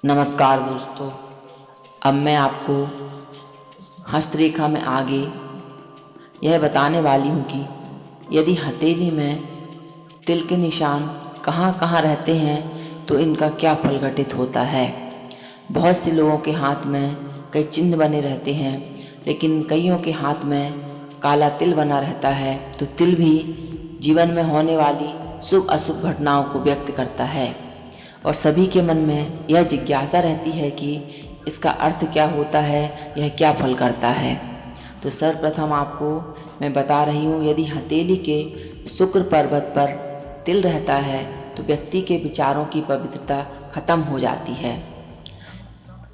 नमस्कार दोस्तों। अब मैं आपको हस्तरेखा में आगे यह बताने वाली हूँ कि यदि हथेली में तिल के निशान कहाँ कहाँ रहते हैं तो इनका क्या फल घटित होता है। बहुत से लोगों के हाथ में कई चिन्ह बने रहते हैं, लेकिन कईयों के हाथ में काला तिल बना रहता है। तो तिल भी जीवन में होने वाली शुभ अशुभ घटनाओं को व्यक्त करता है और सभी के मन में यह जिज्ञासा रहती है कि इसका अर्थ क्या होता है, यह क्या फल करता है। तो सर्वप्रथम आपको मैं बता रही हूँ, यदि हथेली के शुक्र पर्वत पर तिल रहता है तो व्यक्ति के विचारों की पवित्रता खत्म हो जाती है।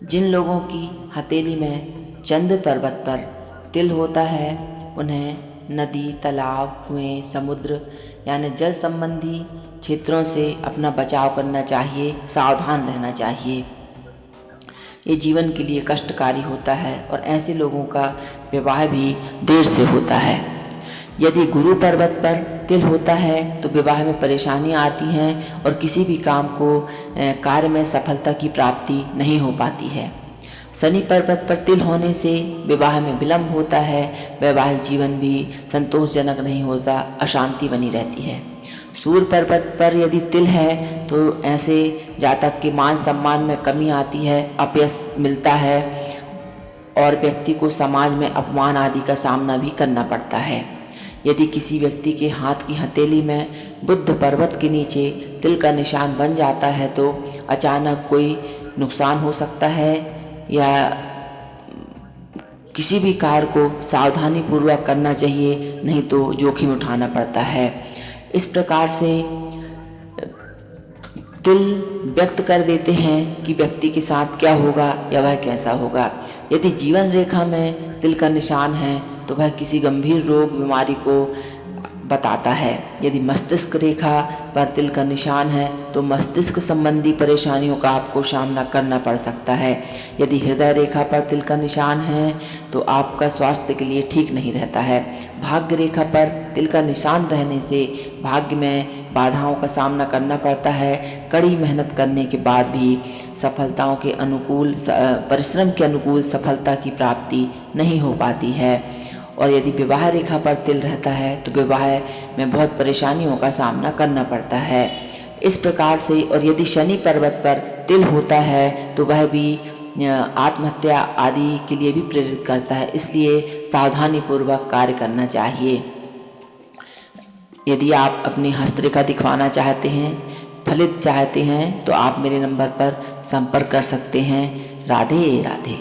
जिन लोगों की हथेली में चंद्र पर्वत पर तिल होता है उन्हें नदी, तालाब, कुएं, समुद्र यानी जल संबंधी क्षेत्रों से अपना बचाव करना चाहिए, सावधान रहना चाहिए। ये जीवन के लिए कष्टकारी होता है और ऐसे लोगों का विवाह भी देर से होता है। यदि गुरु पर्वत पर तिल होता है तो विवाह में परेशानियां आती हैं और किसी भी काम को कार्य में सफलता की प्राप्ति नहीं हो पाती है। शनि पर्वत पर तिल होने से विवाह में विलंब होता है, वैवाहिक जीवन भी संतोषजनक नहीं होता, अशांति बनी रहती है। सूर्य पर्वत पर यदि तिल है तो ऐसे जातक के मान सम्मान में कमी आती है, अपयश मिलता है और व्यक्ति को समाज में अपमान आदि का सामना भी करना पड़ता है। यदि किसी व्यक्ति के हाथ की हथेली में बुध पर्वत के नीचे तिल का निशान बन जाता है तो अचानक कोई नुकसान हो सकता है या किसी भी कार्य को सावधानी पूर्वक करना चाहिए, नहीं तो जोखिम उठाना पड़ता है। इस प्रकार से तिल व्यक्त कर देते हैं कि व्यक्ति के साथ क्या होगा या वह कैसा होगा। यदि जीवन रेखा में तिल का निशान है तो वह किसी गंभीर रोग बीमारी को बताता है। यदि मस्तिष्क रेखा पर तिल का निशान है तो मस्तिष्क संबंधी परेशानियों का आपको सामना करना पड़ सकता है। यदि हृदय रेखा पर तिल का निशान है तो आपका स्वास्थ्य के लिए ठीक नहीं रहता है। भाग्य रेखा पर तिल का निशान रहने से भाग्य में बाधाओं का सामना करना पड़ता है। कड़ी मेहनत करने के बाद भी सफलताओं के अनुकूल परिश्रम के अनुकूल सफलता की प्राप्ति नहीं हो पाती है। और यदि विवाह रेखा पर तिल रहता है तो विवाह में बहुत परेशानियों का सामना करना पड़ता है। इस प्रकार से और यदि शनि पर्वत पर तिल होता है तो वह भी आत्महत्या आदि के लिए भी प्रेरित करता है, इसलिए सावधानी पूर्वक कार्य करना चाहिए। यदि आप अपनी हस्तरेखा दिखवाना चाहते हैं, फलित चाहते हैं तो आप मेरे नंबर पर संपर्क कर सकते हैं। राधे राधे।